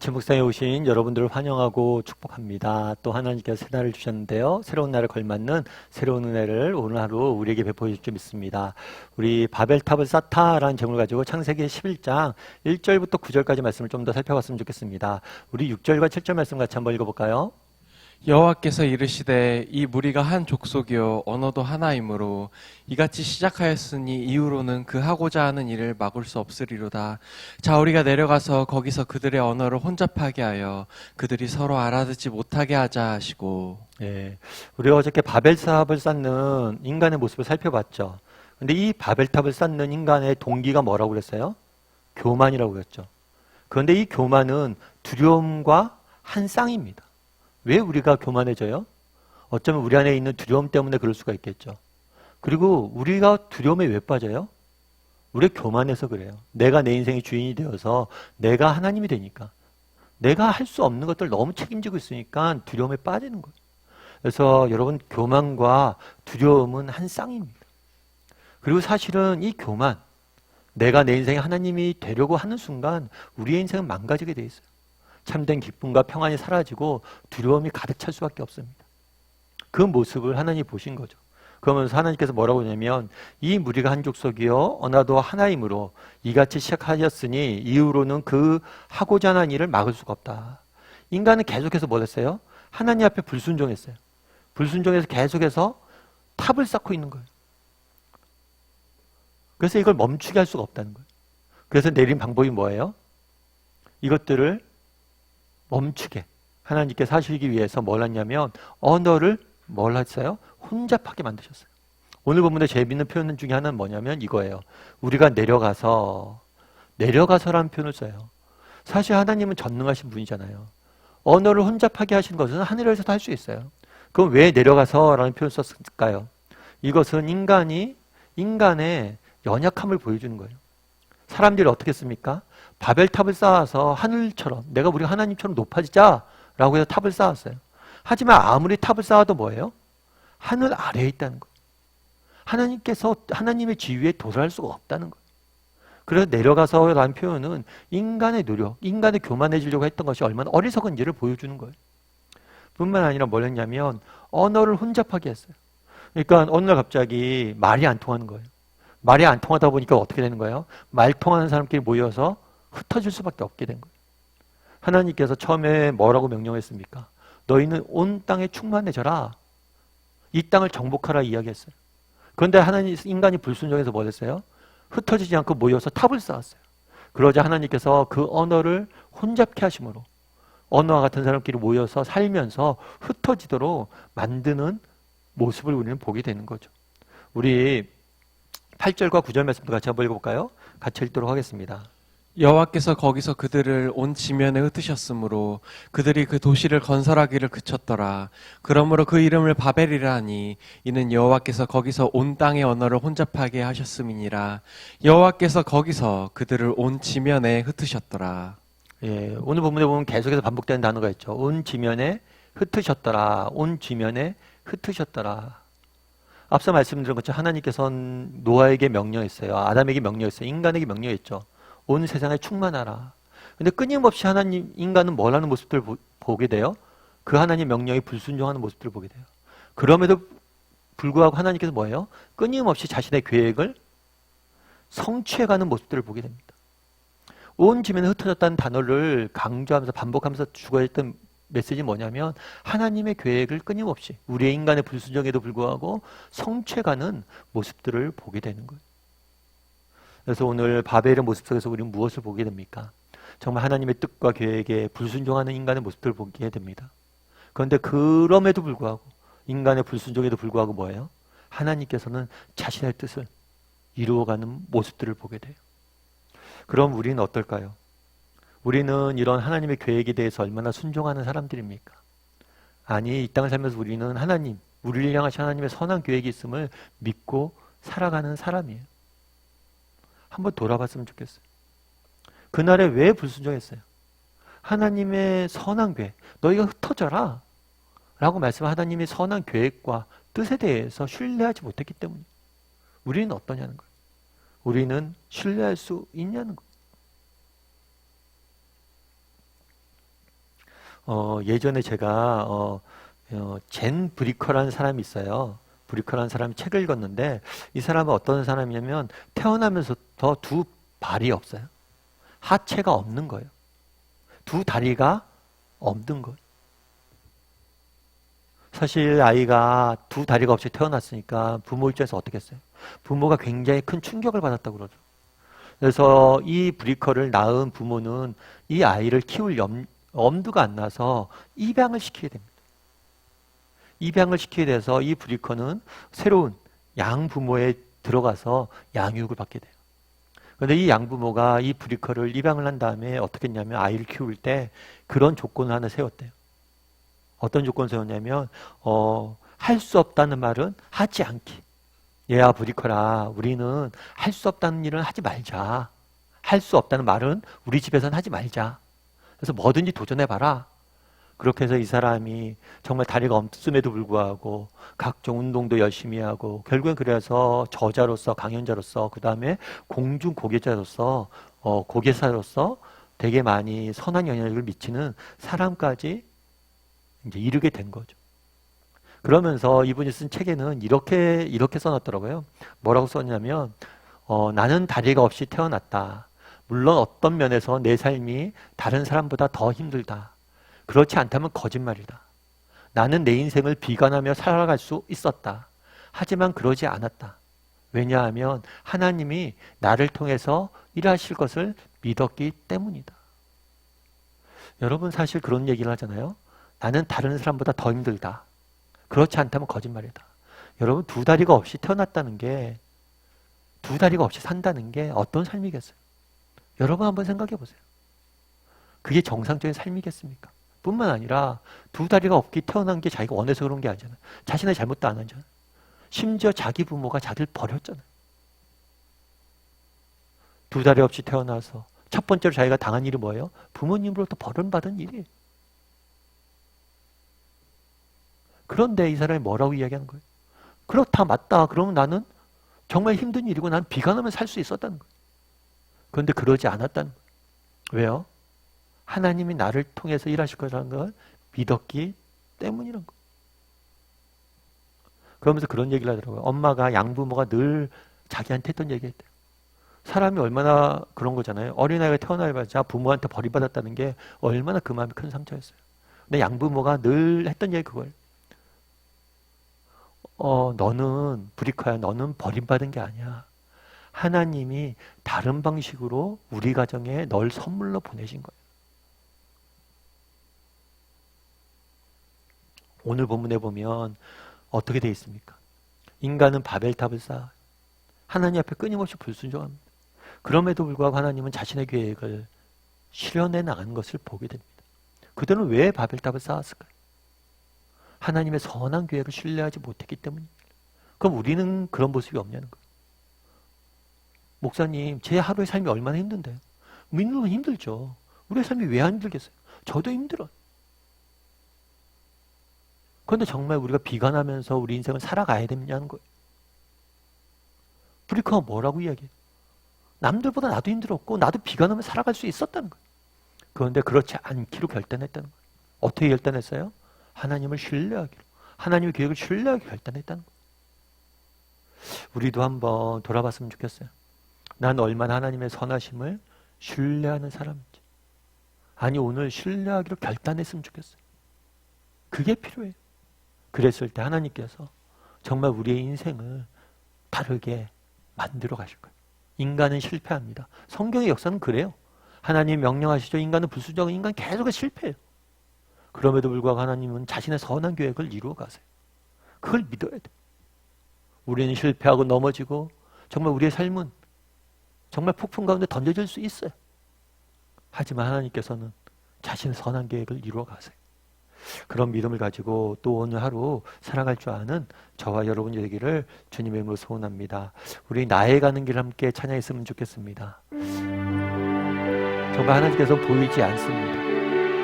아침 묵상에 오신 여러분들을 환영하고 축복합니다. 또 하나님께서 새 날을 주셨는데요. 새로운 날에 걸맞는 새로운 은혜를 오늘 하루 우리에게 베풀어 주실 줄 믿습니다. 우리 바벨탑을 쌓다라는 제목을 가지고 창세기 11장 1절부터 9절까지 말씀을 좀 더 살펴봤으면 좋겠습니다. 우리 6절과 7절 말씀 같이 한번 읽어볼까요? 여호와께서 이르시되 이 무리가 한 족속이요 언어도 하나이므로 이같이 시작하였으니 이후로는 그 하고자 하는 일을 막을 수 없으리로다. 자, 우리가 내려가서 거기서 그들의 언어를 혼잡하게 하여 그들이 서로 알아듣지 못하게 하자 하시고. 예, 우리가 어저께 바벨탑을 쌓는 인간의 모습을 살펴봤죠. 근데 이 바벨탑을 쌓는 인간의 동기가 뭐라고 그랬어요? 교만이라고 그랬죠. 그런데 이 교만은 두려움과 한 쌍입니다. 왜 우리가 교만해져요? 어쩌면 우리 안에 있는 두려움 때문에 그럴 수가 있겠죠. 그리고 우리가 두려움에 왜 빠져요? 우리가 교만해서 그래요. 내가 내 인생의 주인이 되어서 내가 하나님이 되니까. 내가 할 수 없는 것들 너무 책임지고 있으니까 두려움에 빠지는 거예요. 그래서 여러분, 교만과 두려움은 한 쌍입니다. 그리고 사실은 이 교만, 내가 내 인생의 하나님이 되려고 하는 순간 우리의 인생은 망가지게 돼 있어요. 참된 기쁨과 평안이 사라지고 두려움이 가득 찰 수밖에 없습니다. 그 모습을 하나님이 보신 거죠. 그러면서 하나님께서 뭐라고 하냐면 이 무리가 한 족속이요 언어도 하나이므로 이같이 시작하였으니 이후로는 그 하고자 하는 일을 막을 수가 없다. 인간은 계속해서 뭘 했어요? 하나님 앞에 불순종했어요. 불순종해서 계속해서 탑을 쌓고 있는 거예요. 그래서 이걸 멈추게 할 수가 없다는 거예요. 그래서 내린 방법이 뭐예요? 이것들을 멈추게 하나님께서 하시기 위해서 뭘 했냐면 언어를 뭘 했어요? 혼잡하게 만드셨어요. 오늘 본문에 재미있는 표현 중에 하나는 뭐냐면 이거예요. 우리가 내려가서라는 표현을 써요. 사실 하나님은 전능하신 분이잖아요. 언어를 혼잡하게 하신 것은 하늘에서도 할 수 있어요. 그럼 왜 내려가서라는 표현을 썼을까요? 이것은 인간의 연약함을 보여주는 거예요. 사람들이 어떻게 씁니까? 바벨탑을 쌓아서 하늘처럼 내가 우리 하나님처럼 높아지자라고 해서 탑을 쌓았어요. 하지만 아무리 탑을 쌓아도 뭐예요? 하늘 아래에 있다는 거예요. 하나님께서 하나님의 지위에 도달할 수가 없다는 거예요. 그래서 내려가서라는 표현은 인간의 노력, 인간의 교만해지려고 했던 것이 얼마나 어리석은지를 보여주는 거예요. 뿐만 아니라 뭘 했냐면 언어를 혼잡하게 했어요. 그러니까 어느 날 갑자기 말이 안 통하는 거예요. 말이 안 통하다 보니까 어떻게 되는 거예요? 말 통하는 사람끼리 모여서 흩어질 수밖에 없게 된 거예요. 하나님께서 처음에 뭐라고 명령했습니까? 너희는 온 땅에 충만해져라. 이 땅을 정복하라 이야기했어요. 그런데 인간이 불순종해서 뭐 했어요? 흩어지지 않고 모여서 탑을 쌓았어요. 그러자 하나님께서 그 언어를 혼잡케 하심으로 언어와 같은 사람끼리 모여서 살면서 흩어지도록 만드는 모습을 우리는 보게 되는 거죠. 우리 8절과 9절 말씀도 같이 한번 읽어볼까요? 같이 읽도록 하겠습니다. 여호와께서 거기서 그들을 온 지면에 흩으셨으므로 그들이 그 도시를 건설하기를 그쳤더라. 그러므로 그 이름을 바벨이라 하니 이는 여호와께서 거기서 온 땅의 언어를 혼잡하게 하셨음이니라. 여호와께서 거기서 그들을 온 지면에 흩으셨더라. 예, 오늘 본문에 보면 계속해서 반복되는 단어가 있죠. 온 지면에 흩으셨더라. 온 지면에 흩으셨더라. 앞서 말씀드린 것처럼 하나님께서는 노아에게 명령했어요. 아담에게 명령했어요. 인간에게 명령했죠. 온 세상에 충만하라. 근데 끊임없이 인간은 뭘 하는 모습들을 보게 돼요? 그 하나님 명령에 불순종하는 모습들을 보게 돼요. 그럼에도 불구하고 하나님께서 뭐예요? 끊임없이 자신의 계획을 성취해가는 모습들을 보게 됩니다. 온 지면에 흩어졌다는 단어를 강조하면서 반복하면서 주고했던 메시지는 뭐냐면 하나님의 계획을 끊임없이 우리의 인간의 불순종에도 불구하고 성취해가는 모습들을 보게 되는 거예요. 그래서 오늘 바벨의 모습 속에서 우리는 무엇을 보게 됩니까? 정말 하나님의 뜻과 계획에 불순종하는 인간의 모습들을 보게 됩니다. 그런데 그럼에도 불구하고 인간의 불순종에도 불구하고 뭐예요? 하나님께서는 자신의 뜻을 이루어가는 모습들을 보게 돼요. 그럼 우리는 어떨까요? 우리는 이런 하나님의 계획에 대해서 얼마나 순종하는 사람들입니까? 아니, 이 땅을 살면서 우리는 우리를 향하신 하나님의 선한 계획이 있음을 믿고 살아가는 사람이에요. 한번 돌아봤으면 좋겠어요. 그날에 왜 불순종했어요? 하나님의 선한 계획, 너희가 흩어져라 라고 말씀한 하나님의 선한 계획과 뜻에 대해서 신뢰하지 못했기 때문이에요. 우리는 어떠냐는 거예요. 우리는 신뢰할 수 있냐는 거예요. 예전에 제가 젠 브리커라는 사람이 있어요. 브리커라는 사람이 책을 읽었는데 이 사람은 어떤 사람이냐면 태어나면서부터 두 발이 없어요. 하체가 없는 거예요. 두 다리가 없는 거예요. 사실 아이가 두 다리가 없이 태어났으니까 부모 입장에서 어떻겠어요? 부모가 굉장히 큰 충격을 받았다고 그러죠. 그래서 이 브리커를 낳은 부모는 이 아이를 키울 엄두가 안 나서 입양을 시키게 됩니다. 입양을 시키게 돼서 이 브리커는 새로운 양부모에 들어가서 양육을 받게 돼요. 그런데 이 양부모가 이 브리커를 입양을 한 다음에 어떻게 했냐면 아이를 키울 때 그런 조건을 하나 세웠대요. 어떤 조건을 세웠냐면 할 수 없다는 말은 하지 않기. 얘야 브리커라, 우리는 할 수 없다는 일은 하지 말자. 할 수 없다는 말은 우리 집에서는 하지 말자. 그래서 뭐든지 도전해봐라. 그렇게 해서 이 사람이 정말 다리가 없음에도 불구하고 각종 운동도 열심히 하고 결국엔 그래서 저자로서 강연자로서 그 다음에 공중 고객자로서 고객사로서 되게 많이 선한 영향력을 미치는 사람까지 이제 이르게 된 거죠. 그러면서 이분이 쓴 책에는 이렇게 써놨더라고요. 뭐라고 썼냐면 나는 다리가 없이 태어났다. 물론 어떤 면에서 내 삶이 다른 사람보다 더 힘들다. 그렇지 않다면 거짓말이다. 나는 내 인생을 비관하며 살아갈 수 있었다. 하지만 그러지 않았다. 왜냐하면 하나님이 나를 통해서 일하실 것을 믿었기 때문이다. 여러분 사실 그런 얘기를 하잖아요. 나는 다른 사람보다 더 힘들다. 그렇지 않다면 거짓말이다. 여러분 두 다리가 없이 태어났다는 게, 두 다리가 없이 산다는 게 어떤 삶이겠어요? 여러분 한번 생각해 보세요. 그게 정상적인 삶이겠습니까? 뿐만 아니라 두 다리가 없게 태어난 게 자기가 원해서 그런 게 아니잖아요. 자신의 잘못도 안 하잖아요. 심지어 자기 부모가 자기를 버렸잖아요. 두 다리 없이 태어나서 첫 번째로 자기가 당한 일이 뭐예요? 부모님으로부터 버림받은 일이에요. 그런데 이 사람이 뭐라고 이야기하는 거예요? 그렇다, 맞다. 그러면 나는 정말 힘든 일이고 난 비관하면 살 수 있었다는 거예요. 그런데 그러지 않았다는 거예요. 왜요? 하나님이 나를 통해서 일하실 거라는 걸 믿었기 때문이란 거예요. 그러면서 그런 얘기를 하더라고요. 엄마가, 양부모가 늘 자기한테 했던 얘기 했대요. 사람이 얼마나 그런 거잖아요. 어린아이가 태어나자마자 부모한테 버림받았다는 게 얼마나 그 마음이 큰 상처였어요. 근데 양부모가 늘 했던 얘기 그거예요. 너는 브리커야. 너는 버림받은 게 아니야. 하나님이 다른 방식으로 우리 가정에 널 선물로 보내신 거예요. 오늘 본문에 보면 어떻게 되어 있습니까? 인간은 바벨탑을 쌓아 하나님 앞에 끊임없이 불순종합니다. 그럼에도 불구하고 하나님은 자신의 계획을 실현해 나가는 것을 보게 됩니다. 그들은 왜 바벨탑을 쌓았을까요? 하나님의 선한 계획을 신뢰하지 못했기 때문입니다. 그럼 우리는 그런 모습이 없냐는 거예요. 목사님, 제 하루의 삶이 얼마나 힘든데요? 믿는 건 힘들죠. 우리의 삶이 왜 안 힘들겠어요? 저도 힘들어요. 그런데 정말 우리가 비관하면서 우리 인생을 살아가야 되냐는 거예요. 브리커가 뭐라고 이야기해요? 남들보다 나도 힘들었고 나도 비관하며 살아갈 수 있었다는 거예요. 그런데 그렇지 않기로 결단했다는 거예요. 어떻게 결단했어요? 하나님을 신뢰하기로. 하나님의 계획을 신뢰하기로 결단했다는 거예요. 우리도 한번 돌아봤으면 좋겠어요. 난 얼마나 하나님의 선하심을 신뢰하는 사람인지. 아니, 오늘 신뢰하기로 결단했으면 좋겠어요. 그게 필요해요. 그랬을 때 하나님께서 정말 우리의 인생을 다르게 만들어 가실 거예요. 인간은 실패합니다. 성경의 역사는 그래요. 하나님 명령하시죠. 인간은 불순종한 인간 계속 실패해요. 그럼에도 불구하고 하나님은 자신의 선한 계획을 이루어 가세요. 그걸 믿어야 돼요. 우리는 실패하고 넘어지고 정말 우리의 삶은 정말 폭풍 가운데 던져질 수 있어요. 하지만 하나님께서는 자신의 선한 계획을 이루어 가세요. 그런 믿음을 가지고 또 오늘 하루 살아갈 줄 아는 저와 여러분이 되기를 주님의 이름으로 소원합니다. 우리 나의 가는 길 함께 찬양했으면 좋겠습니다. 정말 하나님께서 보이지 않습니다.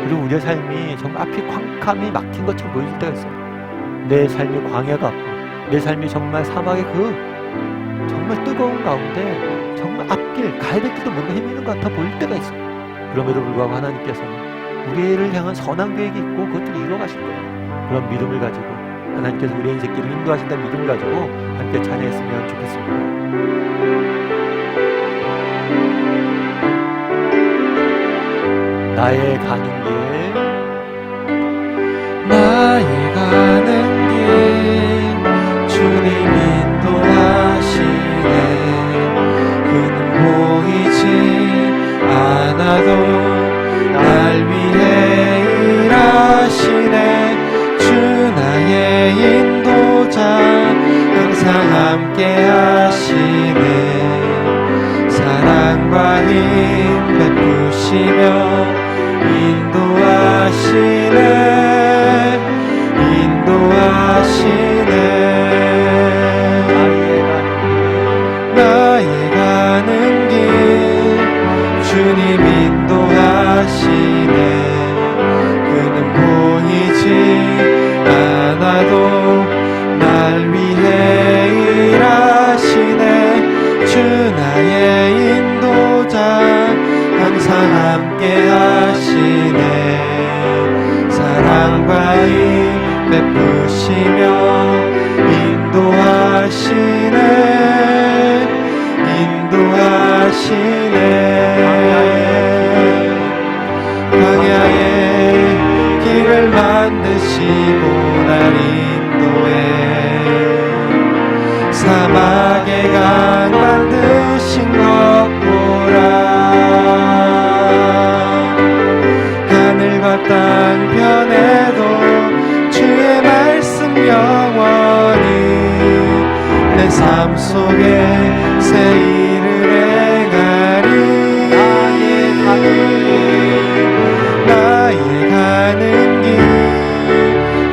그리고 우리의 삶이 정말 앞이 캄캄이 막힌 것처럼 보일 때가 있어요. 내 삶이 광야 같고 내 삶이 정말 사막의 그 정말 뜨거운 가운데 정말 앞길 가야 될 길도 뭔가 헤매는 것 같아 보일 때가 있어요. 그럼에도 불구하고 하나님께서는 우리를 향한 선한 계획이 있고 그것들을 이루어 가실 거예요. 그런 믿음을 가지고 하나님께서 우리의 인생길을 인도하신다는 믿음을 가지고 함께 찬양했으면 좋겠습니다. 나의 가는 길, 나의 가는 길 주님 인도하시네. 그는 보이지 않아도 날 위해 일하시네. 주 나의 인도자 항상 함께 하시네. 사랑과 힘 베푸시며 인도하시네. 나의 가는 길 주님 인도하시네. 그는 보이지 않아도 날 위해 일하시네. 주 나의 인도자 항상 함께 하시네. 사랑과 힘 베푸시며 인도하시네. 광야의 길을 만드시고 날 인도해. 사막의 강 만드신 것 보라. 하늘과 땅 변해도 주의 말씀 영원히. 내 삶 속에 새 일을 행하리. 나의 가는 길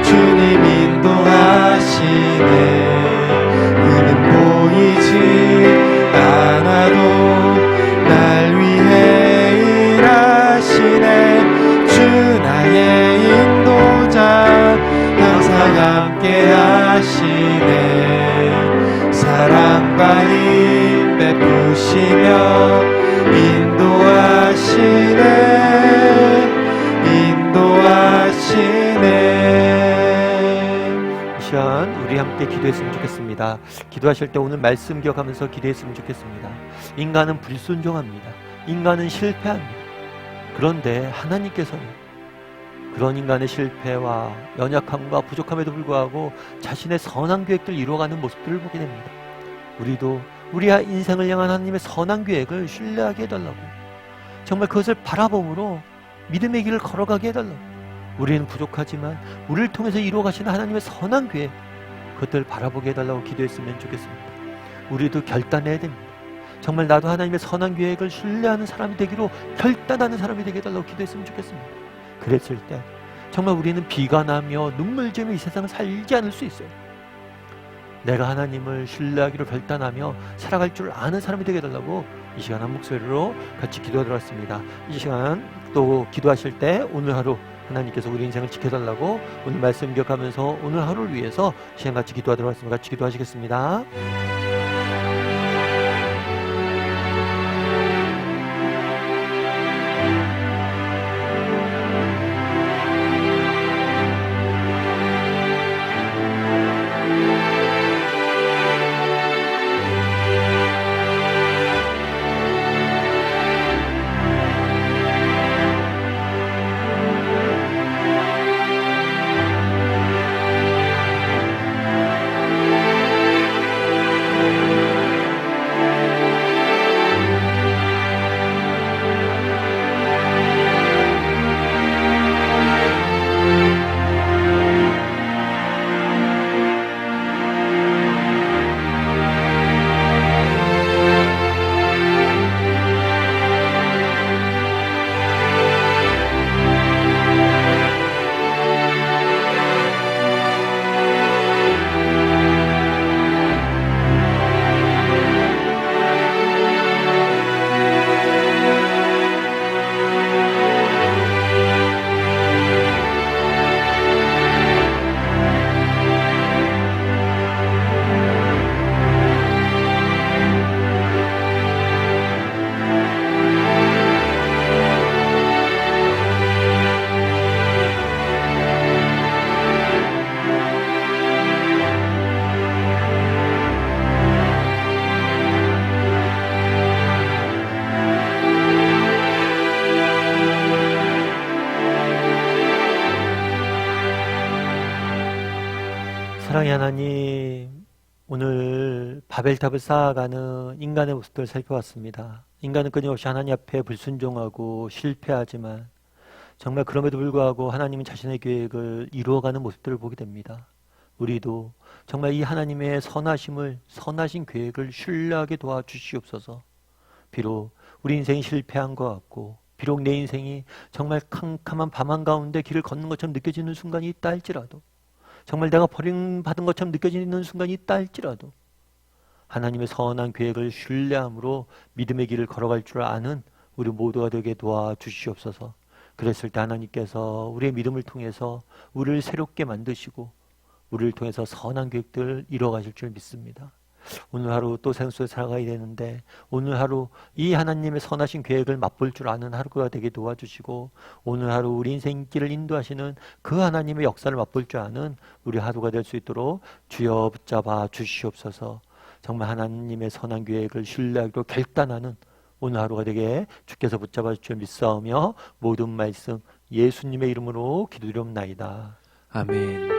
주님 인도하시네. 그는 보이지 않아도 날 위해 일하시네. 주 나의 인도자 항상 함께 하시네. 사랑과 힘 베푸시며 인도하시네. 이 시간 우리 함께 기도했으면 좋겠습니다. 기도하실 때 오늘 말씀 기억하면서 기도했으면 좋겠습니다. 인간은 불순종합니다. 인간은 실패합니다. 그런데 하나님께서는 그런 인간의 실패와 연약함과 부족함에도 불구하고 자신의 선한 계획들을 이루어가는 모습들을 보게 됩니다. 우리도 우리의 인생을 향한 하나님의 선한 계획을 신뢰하게 해달라고, 정말 그것을 바라봄으로 믿음의 길을 걸어가게 해달라고. 우리는 부족하지만 우리를 통해서 이루어가시는 하나님의 선한 계획, 그것들을 바라보게 해달라고 기도했으면 좋겠습니다. 우리도 결단해야 됩니다. 정말 나도 하나님의 선한 계획을 신뢰하는 사람이 되기로 결단하는 사람이 되게 해달라고 기도했으면 좋겠습니다. 그랬을 때 정말 우리는 비관하며 눈물 지으며 이 세상을 살지 않을 수 있어요. 내가 하나님을 신뢰하기로 결단하며 살아갈 줄 아는 사람이 되게 해달라고 이 시간 한 목소리로 같이 기도하도록하겠습니다. 이 시간 또 기도하실 때 오늘 하루 하나님께서 우리 인생을 지켜달라고 오늘 말씀 기억하면서 오늘 하루를 위해서 시간 같이 기도하도록 하겠습니다. 같이 기도하시겠습니다. 사랑의 하나님, 오늘 바벨탑을 쌓아가는 인간의 모습들을 살펴봤습니다. 인간은 끊임없이 하나님 앞에 불순종하고 실패하지만 정말 그럼에도 불구하고 하나님은 자신의 계획을 이루어가는 모습들을 보게 됩니다. 우리도 정말 이 하나님의 선하신 계획을 신뢰하게 도와주시옵소서. 비록 우리 인생이 실패한 것 같고 비록 내 인생이 정말 캄캄한 밤 한가운데 길을 걷는 것처럼 느껴지는 순간이 있다 할지라도, 정말 내가 버림받은 것처럼 느껴지는 순간이 있다 할지라도 하나님의 선한 계획을 신뢰함으로 믿음의 길을 걸어갈 줄 아는 우리 모두가 되게 도와주시옵소서. 그랬을 때 하나님께서 우리의 믿음을 통해서 우리를 새롭게 만드시고 우리를 통해서 선한 계획들을 이루어가실 줄 믿습니다. 오늘 하루 또 생수 속에 살아가야 되는데 오늘 하루 이 하나님의 선하신 계획을 맛볼 줄 아는 하루가 되게 도와주시고 오늘 하루 우리 인생길을 인도하시는 그 하나님의 역사를 맛볼 줄 아는 우리 하루가 될 수 있도록 주여 붙잡아 주시옵소서. 정말 하나님의 선한 계획을 신뢰하기로 결단하는 오늘 하루가 되게 주께서 붙잡아 주실 줄 믿사오며 모든 말씀 예수님의 이름으로 기도드리옵나이다. 아멘.